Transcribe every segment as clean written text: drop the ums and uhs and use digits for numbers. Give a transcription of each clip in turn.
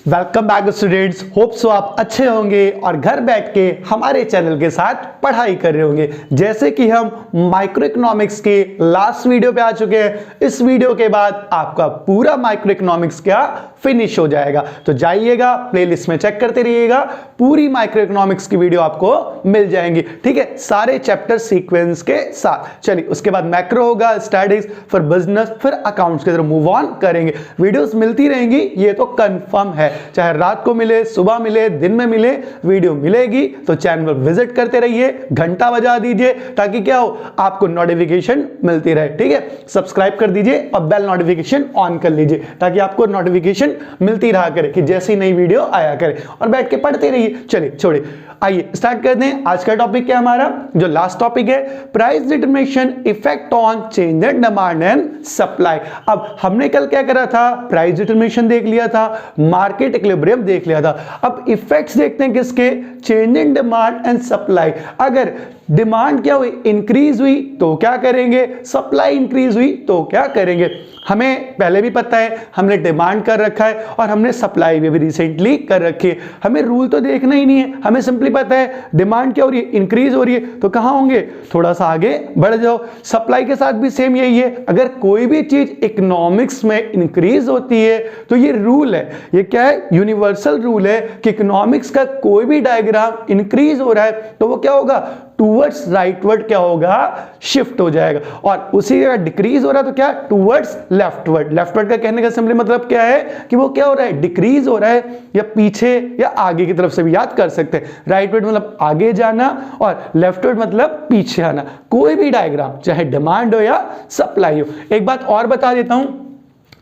Welcome back students, hope so आप अच्छे होंगे और घर बैठ के हमारे चैनल के साथ पढ़ाई कर रहे होंगे। जैसे कि हम माइक्रो इकोनॉमिक्स के लास्ट वीडियो पे आ चुके हैं, इस वीडियो के बाद आपका पूरा माइक्रो इकोनॉमिक्स क्या फिनिश हो जाएगा। तो जाइएगा प्लेलिस्ट में चेक करते रहिएगा, पूरी माइक्रो इकोनॉमिक्स की वीडियो आपको मिल जाएंगी। ठीक है, सारे चैप्टर सीक्वेंस के साथ। चलिए उसके बाद मैक्रो होगा, स्टैटिस्टिक्स, फिर बिजनेस, फिर अकाउंट्स की तरफ मूव ऑन करेंगे। वीडियोस मिलती रहेंगी, ये तो कंफर्म है, चाहे रात को मिले, सुबह मिले, दिन में मिले, वीडियो मिलेगी। तो चैनल पर विजिट करते रहिए, घंटा बजा दीजिए ताकि क्या हो, आपको नोटिफिकेशन मिलती रहे। ठीक है, सब्सक्राइब कर दीजिए और बेल नोटिफिकेशन ऑन कर लीजिए ताकि आपको नोटिफिकेशन मिलती रहा करे कि जैसी नई वीडियो आया करे, और बैठ के पढ़ते रहिए। चलिए छोड़िए, आइए स्टार्ट करते हैं। आज का टॉपिक क्या हमारा, जो लास्ट टॉपिक है, price determination effect on change in demand and supply. अब हमने कल क्या करा था, प्राइस डिटरमिनेशन देख लिया था, मार्केट इक्विलिब्रियम देख लिया था। अब इफेक्ट्स देखते हैं किसके, change in demand and supply. अगर डिमांड क्या हुई, इंक्रीज हुई तो क्या करेंगे, सप्लाई इंक्रीज हुई तो क्या करेंगे। हमें पहले भी पता है, हमने डिमांड कर रखा है और हमने सप्लाई भी रिसेंटली कर रखी है। हमें रूल तो देखना ही नहीं है, हमें सिंपली पता है डिमांड क्या हो रही है, इंक्रीज हो रही है, तो कहां होंगे, थोड़ा सा आगे बढ़ जाओ। सप्लाई के साथ भी सेम यही है, अगर कोई भी चीज इकोनॉमिक्स में इंक्रीज होती है तो ये रूल है, ये क्या है, यूनिवर्सल रूल है कि इकोनॉमिक्स का कोई भी डायग्राम इंक्रीज हो रहा है तो वो क्या होगा, टूवर्ड्स राइटवर्ड क्या होगा, शिफ्ट हो जाएगा। और उसी जगह डिक्रीज हो रहा है तो क्या, टूवर्ड्स लेफ्टवर्ड। लेफ्टवर्ड का कहने का सिंपली मतलब क्या है कि वो क्या हो रहा है, डिक्रीज हो रहा है, या पीछे या आगे की तरफ से भी याद कर सकते हैं। राइटवर्ड मतलब आगे जाना और लेफ्टवर्ड मतलब पीछे आना। कोई भी डायग्राम चाहे डिमांड हो या सप्लाई हो। एक बात और बता देता हूं,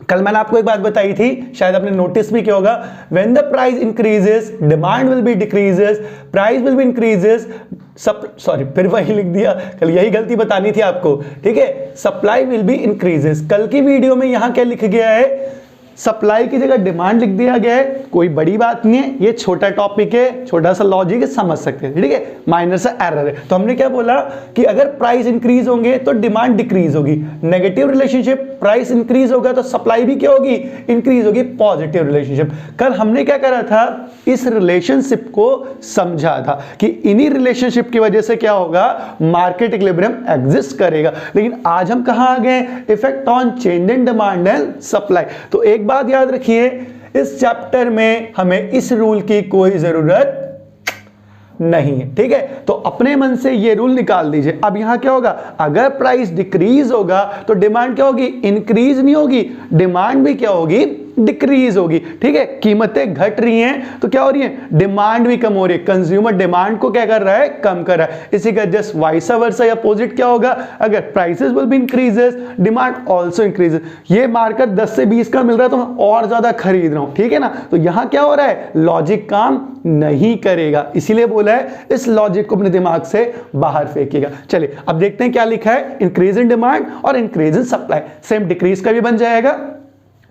कल मैंने आपको एक बात बताई थी, शायद आपने नोटिस भी किया होगा, when the price increases demand will be decreases, price will be increases, फिर वही लिख दिया, कल यही गलती बतानी थी आपको। ठीक है, सप्लाई विल बी इंक्रीजेस। कल की वीडियो में यहां क्या लिख गया है, सप्लाई की जगह डिमांड लिख दिया गया है। कोई बड़ी बात नहीं है, ये छोटा टॉपिक है, छोटा सा लॉजिक है, समझ सकते हैं। ठीक है, माइनर सा एरर है। तो हमने क्या बोला कि अगर प्राइस इंक्रीज होंगे तो डिमांड डिक्रीज होगी, नेगेटिव रिलेशनशिप, प्राइस इंक्रीज होगा तो सप्लाई भी क्या होगी, इंक्रीज होगी, पॉजिटिव रिलेशनशिप। कल हमने क्या करा था, इस रिलेशनशिप को समझा था कि इन्हीं रिलेशनशिप की वजह से क्या होगा, मार्केट इक्विलिब्रियम एग्जिस्ट करेगा। लेकिन आज हम कहां आ गए, effect on change in demand and supply. तो एक बात याद रखिए, इस चैप्टर में हमें इस रूल की कोई जरूरत नहीं है। ठीक है, तो अपने मन से ये रूल निकाल दीजिए। अब यहां क्या होगा, अगर प्राइस डिक्रीज होगा तो डिमांड क्या होगी, इंक्रीज नहीं होगी, डिमांड भी क्या होगी, डिक्रीज होगी। ठीक है, कीमतें घट रही हैं तो क्या हो रही है, डिमांड भी कम हो रही है। कंज्यूमर डिमांड को क्या कर रहा है, कम कर रहा है। इसी का जस्ट वाइस वर्सा या अपोजिट क्या होगा, अगर prices will be increases, demand also increases. ये मार्कर 10 से 20 का मिल रहा है तो मैं और ज्यादा खरीद रहा हूं। ठीक है ना, तो यहां क्या हो रहा है, लॉजिक काम नहीं करेगा, इसीलिए बोला है इस लॉजिक को अपने दिमाग से बाहर फेंकिएगा। चलिए अब देखते हैं क्या लिखा है, इंक्रीज इन डिमांड और increase in supply. Same decrease का भी बन जाएगा,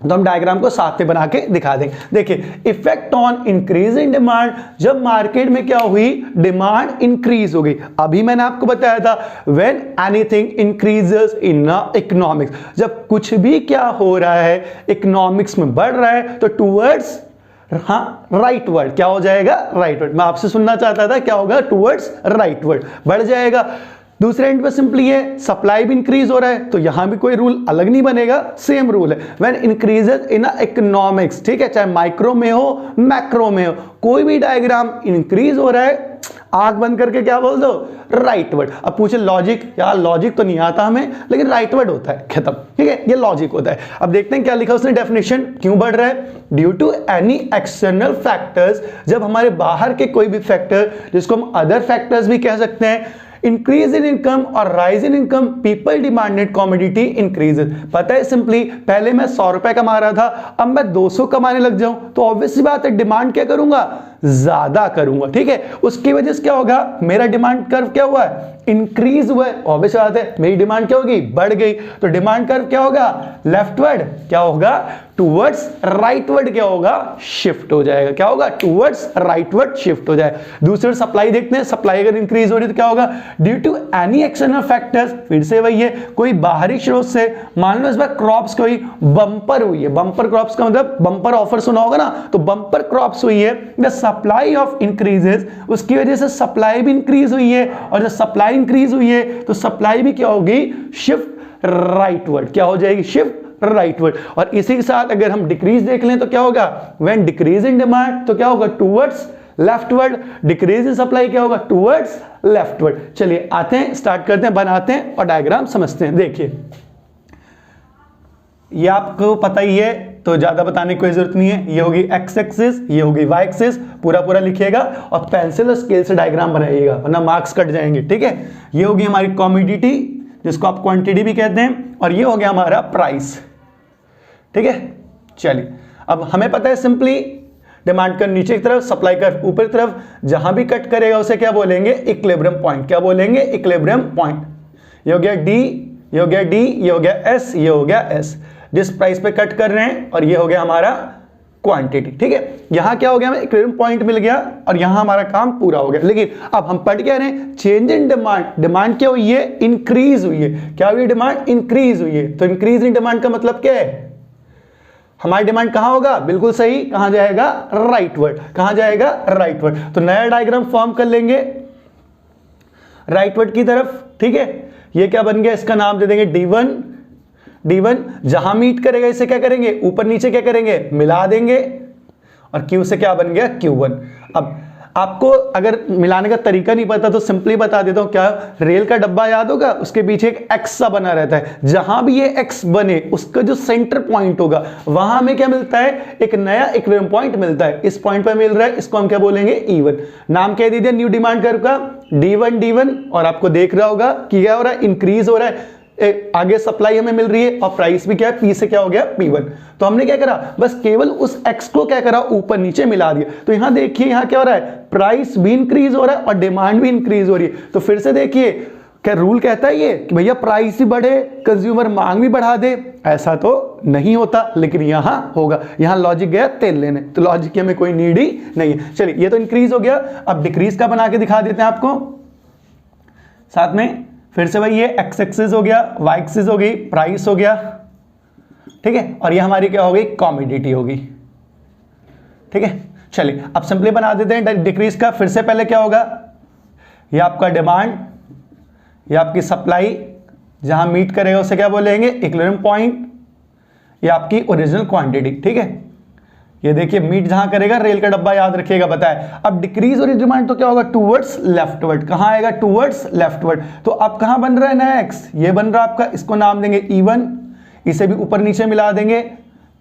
तो हम डायग्राम को साथ में बना के दिखा देंगे। देखिए, effect on increase in demand, जब मार्केट में क्या हुई, डिमांड इंक्रीज हो गई। अभी मैंने आपको बताया था, when anything increases in economics, जब कुछ भी क्या हो रहा है, इकोनॉमिक्स में बढ़ रहा है तो टूवर्ड्स, हाँ राइट वर्ड क्या हो जाएगा, राइट वर्ड। मैं आपसे सुनना चाहता था क्या होगा, टूवर्ड्स राइट वर्ड बढ़ जाएगा। दूसरे एंड पे सिंपली है, सप्लाई भी इंक्रीज हो रहा है तो यहां भी कोई रूल अलग नहीं बनेगा, सेम रूल है, व्हेन इंक्रीजेस इन इकोनॉमिक्स। ठीक है, चाहे माइक्रो में हो मैक्रो में हो, कोई भी डायग्राम इंक्रीज हो रहा है, आंख बंद करके क्या बोल दो, राइट वर्ड। अब पूछे लॉजिक, यार लॉजिक तो नहीं आता हमें, लेकिन राइट वर्ड होता है, खत्म। ठीक है, ये लॉजिक होता है। अब देखते हैं क्या लिखा उसने डेफिनेशन, क्यों बढ़ रहा है, due to any external factors, जब हमारे बाहर के कोई भी फैक्टर, जिसको हम अदर फैक्टर्स भी कह सकते हैं, इंक्रीज इन इनकम और rise in income, people demanded commodity increases. पता है सिंपली, पहले मैं 100 रुपए कमा रहा था, अब मैं 200 कमाने लग जाऊं तो ऑब्वियसली बात है डिमांड क्या करूंगा, ज्यादा करूंगा, ठीक है। उसकी वजह से क्या होगा, मेरा डिमांड कर्व क्या हुआ है, इंक्रीज हुआ है। ऑब्वियस बात है, मेरी डिमांड क्या होगी, बढ़ गई, तो डिमांड कर्व क्या होगा, लेफ्टवर्ड क्या होगा, टूवर्ड्स राइटवर्ड क्या होगा, शिफ्ट हो जाएगा। क्या होगा, टूवर्ड्स राइटवर्ड शिफ्ट हो जाएगा। दूसरी ओर सप्लाई देखते हैं, सप्लाई अगर इंक्रीज हो रही है तो क्या होगा, due to any external factors, फिर से वही है, कोई बाहरी स्रोत से, मान लो इस बार क्रॉप्स कोई बम्पर हुई है, बम्पर क्रॉप्स का मतलब बम्पर ऑफर सुना होगा ना, तो बम्पर क्रॉप्स हुई है, द सप्लाई ऑफ इंक्रीजेस, उसकी वजह से सप्लाई भी इंक्रीज हुई है, और जब सप्लाई इंक्रीज हुई है तो सप्लाई भी क्या होगी, शिफ्ट राइटवर्ड, क्या हो जाएगी, शिफ्ट राइटवर्ड। और इसी के साथ अगर हम डिक्रीज देख लें तो क्या होगा, व्हेन डिक्रीज इन डिमांड तो क्या होगा, towards leftward, decrease in supply क्या होगा, टूवर्ड्स लेफ्टवर्ड। चलिए आते हैं, स्टार्ट करते हैं, बनाते हैं और डायग्राम समझते हैं। देखिए ये आपको पता ही है तो ज्यादा बताने की कोई जरूरत नहीं है। ये होगी एक्स एक्सिस, ये होगी वाई एक्सिस, पूरा पूरा लिखिएगा और पेंसिल और स्केल से डायग्राम बनाइएगा वरना मार्क्स कट जाएंगे, ठीक है। ये होगी हमारी कमोडिटी जिसको आप क्वांटिटी भी कहते हैं, और ये हो गया हमारा प्राइस, ठीक है। चलिए अब हमें पता है सिंपली डिमांड कर नीचे की तरफ, सप्लाई कर ऊपर की तरफ, जहां भी कट करेगा उसे क्या बोलेंगे, इक्विलिब्रियम पॉइंट। क्या बोलेंगे, इक्विलिब्रियम पॉइंट। ये हो गया डी, ये हो गया डी, ये हो गया एस, ये हो गया एस, जिस प्राइस पे कट कर रहे हैं, और ये हो गया हमारा क्वांटिटी, ठीक है। यहां क्या हो गया, हमें इक्विलिब्रियम पॉइंट मिल गया और यहां हमारा काम पूरा हो गया। लेकिन अब हम पढ़ क्या रहे हैं, चेंज इन डिमांड, डिमांड क्या हुई है, इंक्रीज हुई है। क्या हुई, डिमांड इंक्रीज हुई है। तो इंक्रीज इन डिमांड का मतलब क्या है, हमारी डिमांड कहां होगा, बिल्कुल सही, कहां जाएगा, राइटवर्ड। कहां जाएगा, राइटवर्ड। तो नया डायग्राम फॉर्म कर लेंगे राइटवर्ड की तरफ, ठीक है। ये क्या बन गया, इसका नाम दे देंगे D1, D1 जहां मीट करेगा इसे क्या करेंगे, ऊपर नीचे क्या करेंगे, मिला देंगे, और Q से क्या बन गया, Q1। अब आपको अगर मिलाने का तरीका नहीं पता तो सिंपली बता देता हूं, क्या रेल का डब्बा याद होगा, उसके पीछे एक एक्स सा बना रहता है, जहां भी ये एक्स बने उसका जो सेंटर पॉइंट होगा वहां में क्या मिलता है, एक नया इक्विलिब्रियम पॉइंट मिलता है। इस पॉइंट पे मिल रहा है, इसको हम क्या बोलेंगे, E1। नाम कह दीजिए न्यू डिमांड कर्व का, D1 D1, और आपको देख रहा होगा कि क्या हो रहा है, इंक्रीज हो रहा है, आगे सप्लाई हमें मिल रही है और प्राइस भी क्या है, P से क्या हो गया, P1। तो हमने क्या करा, बस केवल उस X को क्या करा, ऊपर नीचे मिला दिया। तो यहां देखिए, यहां क्या हो रहा है, प्राइस भी इंक्रीज हो रहा है और डिमांड भी इंक्रीज हो रही है। तो फिर से देखिए, क्या रूल कहता है ये कि भैया प्राइस ही बढ़े, कंज्यूमर मांग भी बढ़ा दे, ऐसा तो नहीं होता, लेकिन यहां होगा। यहां लॉजिक गया तेल लेने, तो लॉजिक की हमें कोई नीड ही नहीं है। चलिए ये तो इंक्रीज हो गया, अब डिक्रीज का बना के दिखा देते हैं आपको साथ में। फिर से भाई ये एक्स एक्सिस हो गया, वाई एक्सिस हो गई, प्राइस हो गया, ठीक है, और ये हमारी क्या हो गई, कमोडिटी होगी, ठीक है। चलिए अब सिंपली बना देते हैं डिक्रीज का। फिर से पहले क्या होगा, ये आपका डिमांड, ये आपकी सप्लाई, जहां मीट करेगा उसे क्या बोलेंगे, इक्विलिब्रियम पॉइंट, ये आपकी ओरिजिनल क्वांटिटी, ठीक है। ये देखिए मीट जहां करेगा, रेल का डब्बा याद रखिएगा, बताया। अब डिक्रीज और डिमांड तो क्या होगा, टूवर्ड्स लेफ्टवर्ड। कहां आएगा, टूवर्ड्स लेफ्टवर्ड। तो अब कहां बन रहा है नया एक्स, ये बन रहा है आपका, इसको नाम देंगे E1, इसे भी ऊपर नीचे मिला देंगे।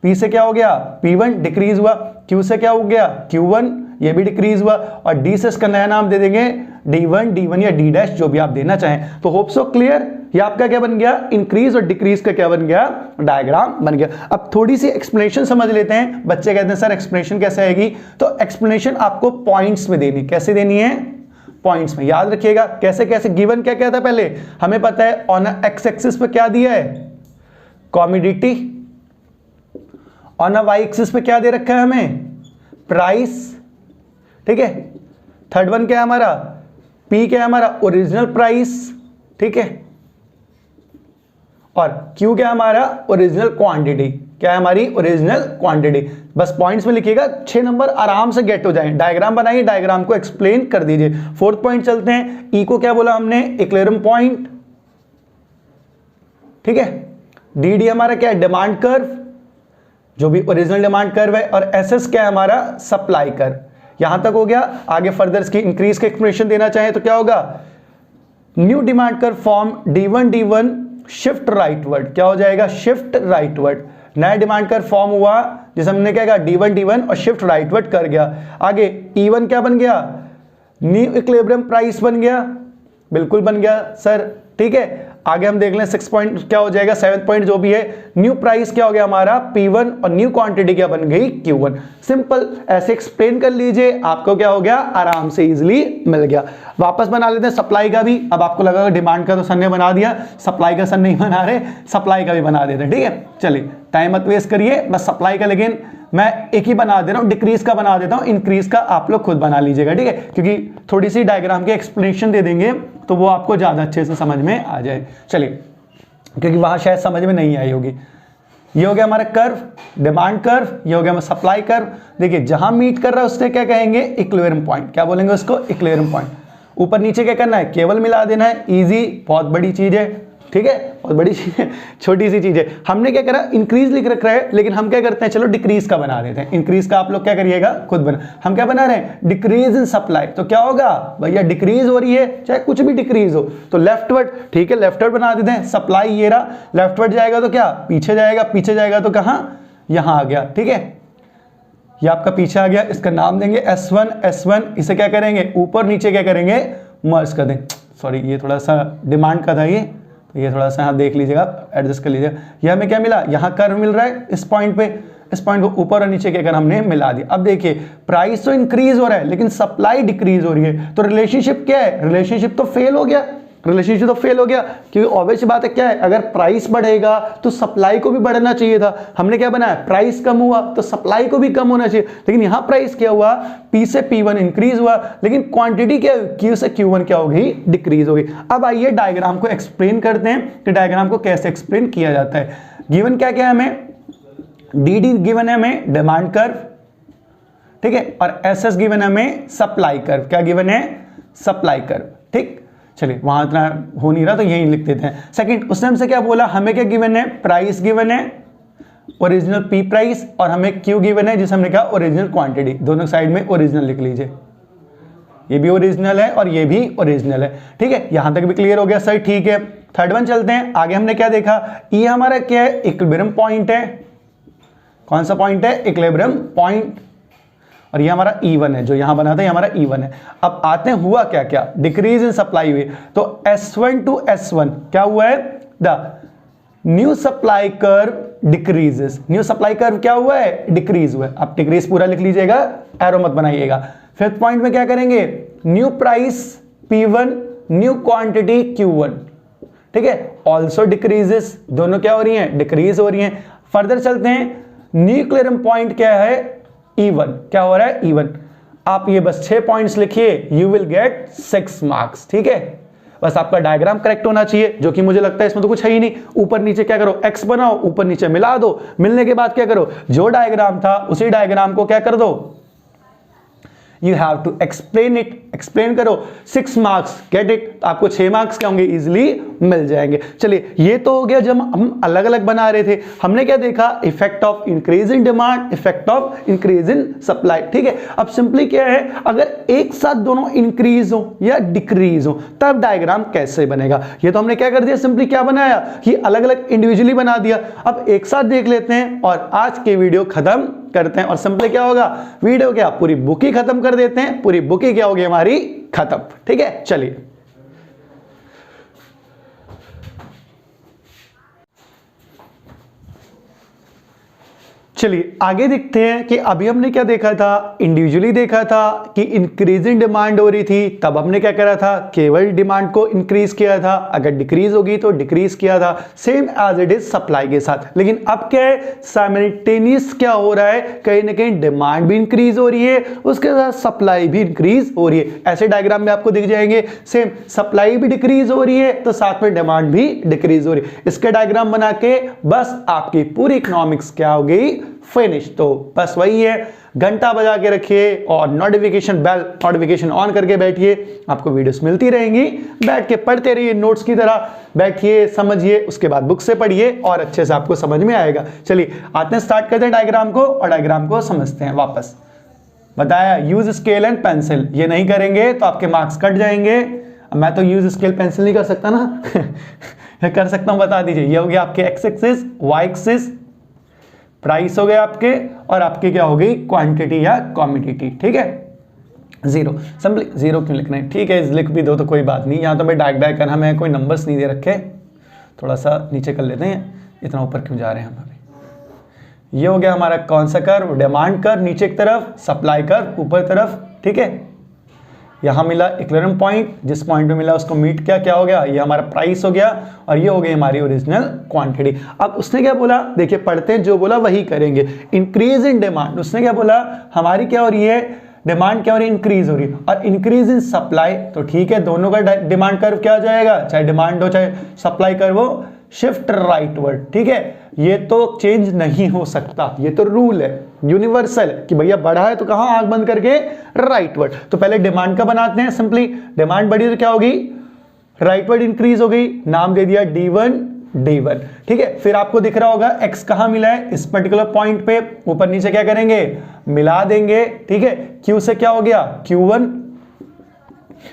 P से क्या हो गया, P1, डिक्रीज हुआ। Q से क्या हो गया, Q1, ये भी डिक्रीज हुआ, और D से इसका नया नाम दे देंगे D1, D1 या D डैश, जो भी आप देना चाहें। तो होप सो क्लियर, ये आपका क्या बन गया, इंक्रीज और डिक्रीज का क्या बन गया, डायग्राम बन गया। अब थोड़ी सी एक्सप्लेनेशन समझ लेते हैं। बच्चे कहते हैं सर एक्सप्लेनेशन कैसे आएगी, तो एक्सप्लेनेशन आपको पॉइंट्स में देनी। कैसे देनी है, पॉइंट्स में। याद रखिएगा कैसे कैसे, गिवन क्या कहता है पहले, हमें पता है ऑन एक्स एक्सिस पे क्या दिया है, कमोडिटी, ऑन वाई एक्सिस पे क्या दे रखा है हमें, प्राइस, ठीक है। थर्ड वन क्या है हमारा, P क्या है हमारा, ओरिजिनल प्राइस, ठीक है, और Q क्या है हमारा, ओरिजिनल क्वांटिटी। क्या है हमारी, ओरिजिनल क्वांटिटी। बस पॉइंट्स में लिखिएगा, 6 नंबर आराम से गेट हो जाए। डायग्राम बनाइए, डायग्राम को एक्सप्लेन कर दीजिए। फोर्थ पॉइंट चलते हैं। E को क्या बोला हमने, इक्विलिब्रियम पॉइंट, ठीक है। DD हमारा क्या है, डिमांड कर्व, जो भी ओरिजिनल डिमांड कर्व है, और SS क्या है हमारा, सप्लाई कर्व। यहां तक हो गया। आगे फर्दर इसकी इंक्रीज का एक्सप्लेनेशन देना चाहे तो क्या होगा, new demand curve form D1 D1 shift rightward. क्या हो जाएगा, शिफ्ट राइटवर्ड। नया डिमांड कर्व फॉर्म हुआ जिसे हमने क्या कहा, D1 D1 और शिफ्ट राइटवर्ड कर गया। आगे E1 क्या बन गया, न्यू इक्विलिब्रियम प्राइस बन गया, बिल्कुल बन गया सर। ठीक है। आगे हम देख लें 6 पॉइंट क्या हो जाएगा, 7 पॉइंट जो भी है, न्यू प्राइस क्या हो गया हमारा P1 और न्यू क्वांटिटी क्या बन गई Q1। सिंपल ऐसे एक्सप्लेन कर लीजिए, आपको क्या हो गया, आराम से इजीली मिल गया। वापस बना लेते हैं सप्लाई का भी। अब आपको लगा डिमांड का तो सर ने बना दिया, सप्लाई का सर नहीं बना रहे, सप्लाई का भी बना देते हैं, ठीक है। चलिए टाइम मत वेस्ट करिए, बस सप्लाई का लेकिन मैं एक ही बना दे रहा हूं, डिक्रीज का बना देता हूं, इंक्रीज का आप लोग खुद बना लीजिएगा, ठीक है, क्योंकि थोड़ी सी डायग्राम के एक्सप्लेनेशन दे देंगे तो वो आपको ज्यादा अच्छे से समझ में आ जाए। चलिए, क्योंकि वहां शायद समझ में नहीं आई होगी। ये हो गया हमारा कर्व, डिमांड कर्व, ये हो गया हमारा सप्लाई कर्व। देखिए जहां मीट कर रहा है उससे क्या कहेंगे, इक्विलिब्रियम पॉइंट, क्या बोलेंगे उसको, इक्विलिब्रियम पॉइंट। ऊपर नीचे क्या करना है, केवल मिला देना है, इजी, बहुत बड़ी चीज है, ठीक है, बहुत बड़ी चीज है, छोटी सी चीज है। हमने क्या करा, इंक्रीज लिख रखा है, लेकिन हम क्या करते हैं, चलो डिक्रीज का बना देते हैं। इंक्रीज का आप लोग क्या करिएगा, खुद बना। हम क्या बना रहे हैं, डिक्रीज इन सप्लाई, तो क्या होगा भैया, डिक्रीज हो रही है, चाहे कुछ भी डिक्रीज हो तो लेफ्टवर्ड, ठीक है, लेफ्टवर्ड बना देते हैं। सप्लाई ये रहा, लेफ्टवर्ड जाएगा तो क्या, पीछे जाएगा, पीछे जाएगा तो कहां, यहां आ गया, ठीक है, ये आपका पीछे आ गया। इसका नाम देंगे S1, इसे क्या करेंगे, ऊपर नीचे क्या करेंगे, मर्ज कर दें। सॉरी, ये थोड़ा सा डिमांड का था, ये थोड़ा सा यहाँ देख लीजिएगा, एडजस्ट कर लीजिएगा। ये हमें क्या मिला, यहाँ कर्व मिल रहा है, इस पॉइंट पे, इस पॉइंट को ऊपर और नीचे क्या कर हमने मिला दिया। अब देखिए प्राइस तो इंक्रीज हो रहा है लेकिन सप्लाई डिक्रीज हो रही है, तो रिलेशनशिप क्या है, रिलेशनशिप तो फेल हो गया, रिलेशनशिप तो फेल हो गया, क्योंकि ऑब्वियस बात है क्या है, अगर प्राइस बढ़ेगा तो सप्लाई को भी बढ़ना चाहिए था। हमने क्या बनाया, प्राइस कम हुआ तो सप्लाई को भी कम होना चाहिए, लेकिन यहां प्राइस क्या हुआ, P से P1 इंक्रीज हुआ, लेकिन क्वांटिटी क्या, Q से Q1 क्या होगी, डिक्रीज होगी। अब आइए डायग्राम को एक्सप्लेन करते हैं कि डायग्राम को कैसे एक्सप्लेन किया जाता है। गिवन क्या क्या है हमें, DD गिवन है हमें, डिमांड कर्व, ठीक है, और SS गिवन है हमें, सप्लाई कर्व। क्या गिवन है, सप्लाई कर्व, ठीक। चलिए वहां इतना हो नहीं रहा तो यही लिख देते हैं। सेकंड, उसने हमसे क्या बोला, हमें क्या गिवन है, प्राइस गिवन है, ओरिजिनल P प्राइस, और हमें Q गिवन है जिसे हमने कहा ओरिजिनल क्वांटिटी। दोनों साइड में ओरिजिनल लिख लीजिए, ये भी ओरिजिनल है और ये भी ओरिजिनल है, ठीक है। यहां तक भी क्लियर हो गया सर, ठीक है। थर्ड वन चलते हैं आगे। हमने क्या देखा, ये हमारा क्या है, इक्विलिब्रियम पॉइंट है। कौन सा पॉइंट है, इक्विलिब्रियम पॉइंट, और ये हमारा E1 है, जो यहां बना था ये हमारा E1 है। अब आते हैं हुआ क्या क्या, डिक्रीज इन सप्लाई हुई, तो S1 to S1 क्या हुआ है, the new supply curve decreases. New supply curve क्या हुआ है, डिक्रीज हुआ है। अब डिक्रीज पूरा लिख लीजिएगा, एरो मत बनाइएगा। फिफ्थ पॉइंट में क्या करेंगे, new price P1, new quantity Q1, ठीक है, ऑल्सो डिक्रीजेस, दोनों क्या हो रही हैं, डिक्रीज हो रही हैं। फर्दर चलते हैं, न्यू इक्विलिब्रियम पॉइंट क्या है, E1, क्या हो रहा है, E1। आप ये बस 6 पॉइंट्स लिखिए, यू विल गेट 6 मार्क्स, ठीक है। बस आपका डायग्राम करेक्ट होना चाहिए, जो कि मुझे लगता है इसमें तो कुछ है ही नहीं। ऊपर नीचे क्या करो, X बनाओ, ऊपर नीचे मिला दो, मिलने के बाद क्या करो, जो डायग्राम था उसी डायग्राम को क्या कर दो, you have to explain it, explain करो, 6 मार्क्स, गेट इट। आपको 6 मार्क्स क्या होंगे, इजिली मिल जाएंगे। चलिए ये तो हो गया जब हम अलग अलग बना रहे थे। हमने क्या देखा, effect of increase in demand, effect of increase in supply, ठीक है। अब सिंपली क्या है, अगर एक साथ दोनों इंक्रीज हो या डिक्रीज हो तब डायग्राम कैसे बनेगा। ये तो हमने क्या कर दिया, सिंपली क्या बनाया कि अलग अलग इंडिविजुअली बना दिया। अब एक साथ देख लेते हैं और आज के वीडियो खत्म करते हैं, और सिंपली क्या होगा, वीडियो क्या, पूरी बुक ही खत्म कर देते हैं, पूरी बुक ही क्या होगी हमारी, खत्म, ठीक है। चलिए चलिए आगे देखते हैं कि अभी हमने क्या देखा था, इंडिविजुअली देखा था कि इंक्रीजिंग डिमांड हो रही थी, तब हमने क्या करा था, केवल डिमांड को इंक्रीज किया था, अगर डिक्रीज होगी तो डिक्रीज किया था, same as it is supply के साथ। लेकिन अब क्या है, साइमल्टेनियस क्या हो रहा है, कहीं ना कहीं डिमांड भी इंक्रीज हो रही है, उसके साथ सप्लाई भी इंक्रीज हो रही है। ऐसे डायग्राम में आपको दिख जाएंगे, सेम सप्लाई भी डिक्रीज हो रही है तो साथ में डिमांड भी डिक्रीज हो रही है। इसके डायग्राम बना के बस आपकी पूरी इकोनॉमिक्स क्या हो गई, फिनिश। तो बस वही है, घंटा बजा के रखिए और नोटिफिकेशन बेल नोटिफिकेशन ऑन करके बैठिए, आपको वीडियोस मिलती रहेंगी, बैठ के पढ़ते रहिए, नोट्स की तरह बैठिए, समझिए, उसके बाद बुक से पढ़िए और अच्छे से आपको समझ में आएगा। चलिए आते हैं, स्टार्ट करते हैं डायग्राम को और डायग्राम को समझते हैं। वापस बताया, यूज स्केल एंड पेंसिल, ये नहीं करेंगे तो आपके मार्क्स कट जाएंगे। मैं तो यूज स्केल पेंसिल नहीं कर सकता ना कर सकता हूं, बता दीजिए। ये हो गया आपके X axis, Y axis, price हो गया आपके, और आपकी क्या हो गई, क्वांटिटी या कमोडिटी, ठीक है। जीरो, सिंपली जीरो क्यों लिखना है, ठीक है लिख भी दो तो कोई बात नहीं, यहाँ तो मैं डायरेक्ट करना, हमें कोई नंबर्स नहीं दे रखे, थोड़ा सा नीचे कर लेते हैं, इतना ऊपर क्यों जा रहे हैं हम अभी। ये हो गया हमारा कौन सा कर्व, डिमांड कर्व नीचे की तरफ, सप्लाई कर्व ऊपर तरफ, ठीक है। यहाँ मिला इक्विलिब्रियम पॉइंट, जिस पॉइंट पे मिला उसको मीट किया, क्या हो गया, ये हमारा प्राइस हो गया और ये हो गई हमारी ओरिजिनल क्वांटिटी। अब उसने क्या बोला, देखिए पढ़ते हैं, जो बोला वही करेंगे। इंक्रीज इन डिमांड, उसने क्या बोला, हमारी क्या हो रही है, डिमांड क्या हो रही है, इंक्रीज हो रही है, और इंक्रीज इन सप्लाई, तो ठीक है दोनों का डिमांड कर्व क्या हो जाएगा, चाहे डिमांड हो चाहे सप्लाई कर्व हो, शिफ्ट राइटवर्ड, ठीक है। ये तो चेंज नहीं हो सकता, ये तो रूल है यूनिवर्सल कि भैया बढ़ा है तो कहां, आंख बंद करके राइटवर्ड। तो पहले डिमांड का बनाते हैं, सिंपली डिमांड बढ़ी तो क्या होगी, राइटवर्ड इंक्रीज हो गई, नाम दे दिया D1 D1, ठीक है। फिर आपको दिख रहा होगा x कहां मिला है, इस पर्टिकुलर पॉइंट पे, ऊपर नीचे क्या करेंगे, मिला देंगे, ठीक है। q से क्या हो गया, Q1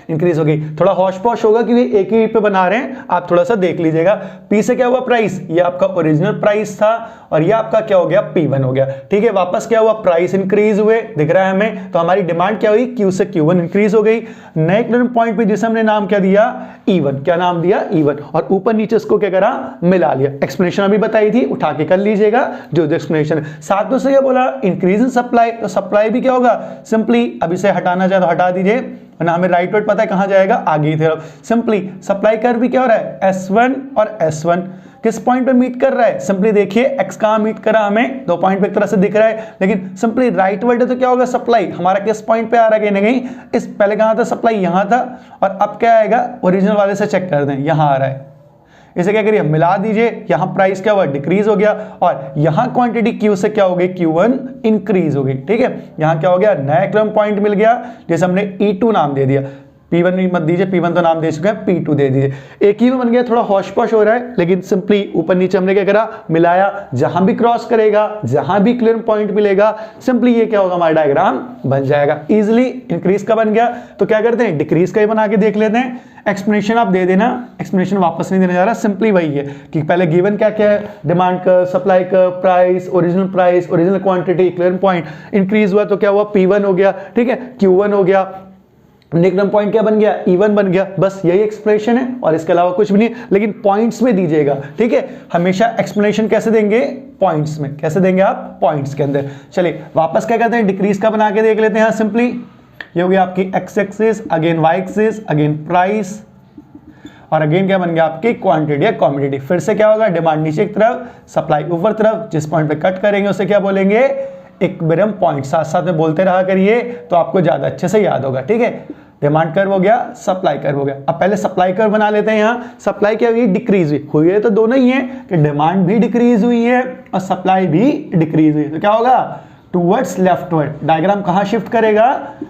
इंक्रीज हो गई, थोड़ा हौश पौश होगा क्योंकि एक ही पे बना रहे हैं, आप थोड़ा सा देख लीजिएगा। P से क्या हुआ, प्राइस, ये आपका ओरिजिनल प्राइस था और ये आपका क्या हो गया, P1 हो गया, ठीक है। वापस क्या हुआ, प्राइस इंक्रीज हुए, दिख रहा है हमें, तो हमारी डिमांड क्या हुई, Q से Q1 इंक्रीज हो गई। नए इक्विलिब्रियम पॉइंट पे जिसे हमने नाम क्या दिया, E1, क्या नाम दिया, E1, और ऊपर नीचे इसको क्या करा, मिला लिया। एक्सप्लेनेशन अभी बताई थी, उठा के कर लीजिएगा जो एक्सप्लेनेशन है। साथ में उसने क्या बोला, इंक्रीज इन सप्लाई, तो सप्लाई भी क्या होगा, सिंपली अब इसे हटाना चाहे तो हटा दीजिए, ना हमें राइट वर्ड पता है कहां जाएगा, आगे की तरफ। सिंपली सप्लाई कर्व भी क्या हो रहा है, S1 और S1 किस पॉइंट पे मीट कर रहा है, सिंपली देखिए x कहां मीट करा, हमें दो पॉइंट पे एक तरह से दिख रहा है, लेकिन सिंपली राइट वर्ड है तो क्या होगा, सप्लाई हमारा किस पॉइंट पे आ रहा है, कहीं ना कहीं इस, पहले कहां था, सप्लाई यहां था, और अब क्या आएगा, ओरिजिनल वाले से चेक कर दें, यहां आ रहा है, इसे क्या करिए, मिला दीजिए, यहां प्राइस क्या हुआ, डिक्रीज हो गया, और यहां क्वांटिटी Q से क्या हो गई, Q1 इंक्रीज हो गई, ठीक है। यहां क्या हो गया, नया इक्विलिब्रियम पॉइंट मिल गया, जैसे हमने E2 नाम दे दिया, P1 भी मत दीजिए, P1 तो नाम दे चुके हैं, P2 दे दीजिए। एक ही में बन गया, थोड़ा हौश पौश हो रहा है, लेकिन सिंपली ऊपर नीचे हमने क्या करा, मिलाया, जहां भी क्रॉस करेगा, जहां भी इक्विलिब्रियम पॉइंट मिलेगा, सिंपली ये क्या होगा, हमारा डायग्राम बन जाएगा इजीली। इंक्रीज का बन गया तो क्या करते हैं, डिक्रीज का ही बना के देख लेते हैं। एक्सप्लेनेशन आप दे देना, एक्सप्लेनेशन वापस नहीं देने जा रहा, सिंपली वही है कि पहले गिवन क्या क्या है, demand curve, supply curve, price, original quantity, equilibrium point increase हुआ तो क्या हुआ, P1 हो गया, ठीक है, Q1 हो गया, निकटम पॉइंट क्या बन गया, E1 बन गया, बस यही एक्सप्लेनेशन है और इसके अलावा कुछ भी नहीं, लेकिन पॉइंट्स में दीजिएगा, ठीक है। हमेशा एक्सप्लेनेशन कैसे देंगे, पॉइंट्स में, कैसे देंगे आप, पॉइंट्स के अंदर। चलिए वापस क्या करते हैं, डिक्रीज का बना के देख लेते हैं। सिंपली ये हो गया आपकी x axis, again y axis, again price, और अगेन क्या बन गया आपकी क्वांटिटी या क्वांटिटी। फिर से क्या होगा, डिमांड नीचे की तरफ, सप्लाई ऊपर तरफ, जिस पॉइंट पे कट करेंगे उसे क्या बोलेंगे, इक्विलिब्रियम पॉइंट। साथ साथ में बोलते रहा करिए तो आपको ज्यादा अच्छे से याद होगा, ठीक है। डिमांड कर्व हो गया, सप्लाई कर्व हो गया। अब पहले सप्लाई कर्व बना लेते हैं। यहाँ सप्लाई क्या हुई, डिक्रीज हुई है, तो दोनों ही है कि डिमांड भी डिक्रीज हुई है और सप्लाई भी डिक्रीज हुई है, तो क्या होगा, टूवर्ड्स लेफ्टवर्ड। डायग्राम कहां शिफ्ट करेगा,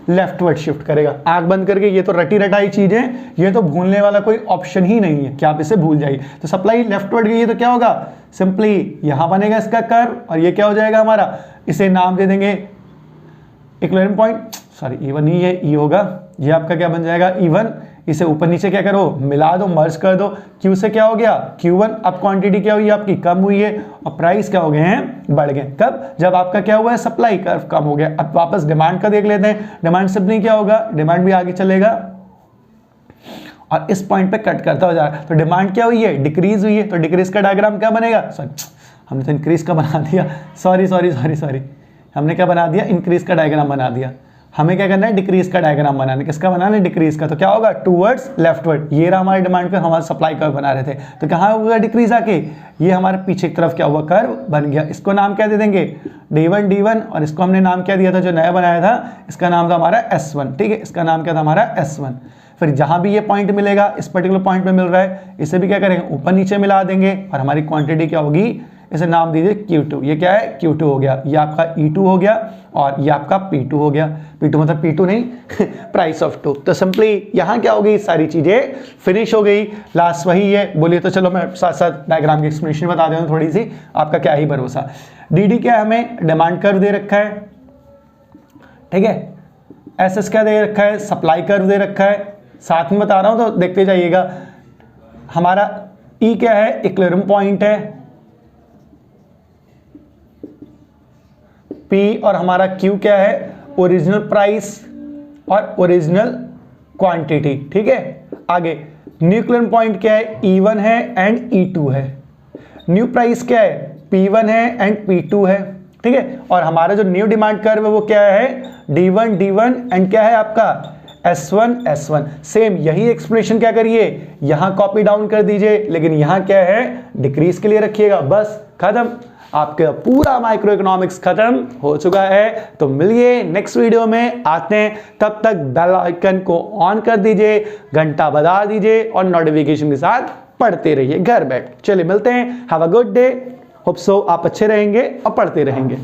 लेफ्टवर्ड शिफ्ट करेगा। आंख बंद करके, ये तो रटी रटाई चीज है, ये तो भूलने वाला कोई ऑप्शन ही नहीं है कि आप इसे भूल जाइए। तो सप्लाई लेफ्टवर्ड गई है तो क्या होगा, सिंपली यहां बनेगा इसका कर्व और ये क्या हो जाएगा हमारा, इसे नाम दे देंगे इक्विलिब्रियम पॉइंट, सॉरी E1 ही है, E होगा, ये आपका क्या बन जाएगा E1। इसे ऊपर नीचे क्या करो, मिला दो, मर्ज कर दो। Q से क्या हो गया, Q1। अब क्वांटिटी क्या हुई आपकी, कम हुई है, और प्राइस क्या हो गए हैं, बढ़ गए। कब, जब आपका क्या हुआ है, सप्लाई कर्व कम हो गया। अब वापस डिमांड का देख लेते हैं। डिमांड सिंपली क्या होगा, डिमांड भी आगे चलेगा और इस पॉइंट पे कट करता हो जा रहा है। तो डिमांड क्या हुई है, डिक्रीज हुई है, तो डिक्रीज का डायग्राम क्या बनेगा, सॉरी हमने तो इंक्रीज का बना दिया, सॉरी हमने क्या बना दिया, इंक्रीज का डायग्राम बना दिया। हमें क्या करना है, डिक्रीज का डायग्राम बनाना। किसका बनाना है, डिक्रीज का। तो क्या होगा, टूवर्ड्स लेफ्टवर्ड। ये रहा हमारे डिमांड कर्व, हमारा सप्लाई कर्व बना रहे थे, तो कहाँ होगा डिक्रीज आके, ये हमारे पीछे की तरफ क्या हुआ, कर्व बन गया। इसको नाम क्या दे देंगे, D1 और इसको हमने नाम क्या दिया था, जो नया बनाया था, इसका नाम था हमारा S1, ठीक है। इसका नाम क्या था हमारा S1। फिर जहां भी ये पॉइंट मिलेगा, इस पर्टिकुलर पॉइंट पे मिल रहा है, इसे भी क्या करेंगे, ऊपर नीचे मिला देंगे और हमारी क्वांटिटी क्या होगी, इसे नाम दीजिए Q2। ये क्या है, Q2 हो गया, ये आपका E2 हो गया और ये आपका P2 हो गया। P2 मतलब P2 नहीं प्राइस ऑफ 2। तो सिंपली यहाँ क्या हो गई, सारी चीजें फिनिश हो गई। लास्ट वही है, बोलिए तो चलो मैं साथ साथ डायग्राम की एक्सप्लेनेशन बता देता हूँ थोड़ी सी, आपका क्या ही भरोसा। DD क्या है, हमें डिमांड कर्व दे रखा है, ठीक है। SS क्या दे रखा है, सप्लाई कर्व दे रखा है। साथ में बता रहा हूँ तो देखते जाइएगा। हमारा E क्या है, इक्विलिब्रियम पॉइंट है, P और हमारा Q क्या है, ओरिजिनल प्राइस, और ओरिजिनल क्वांटिटी, ठीक है। आगे न्यू पॉइंट क्या है, E1 है एंड E2 है। न्यू प्राइस क्या है, P1 है एंड P2 है, ठीक है। और हमारा जो न्यू डिमांड कर्व है वो क्या है, D1 एंड क्या है आपका S1। सेम यही एक्सप्रेशन क्या करिए, यहां कॉपी डाउन कर दीजिए, लेकिन यहां क्या है डिक्रीज के लिए रखिएगा, बस खत्म, आपका पूरा माइक्रो इकोनॉमिक्स खत्म हो चुका है। तो मिलिए नेक्स्ट वीडियो में, आते हैं, तब तक बेल आइकन को ऑन कर दीजिए, घंटा बजा दीजिए और नोटिफिकेशन के साथ पढ़ते रहिए घर बैठ। चलिए मिलते हैं, have a good day, hope so आप अच्छे रहेंगे और पढ़ते रहेंगे।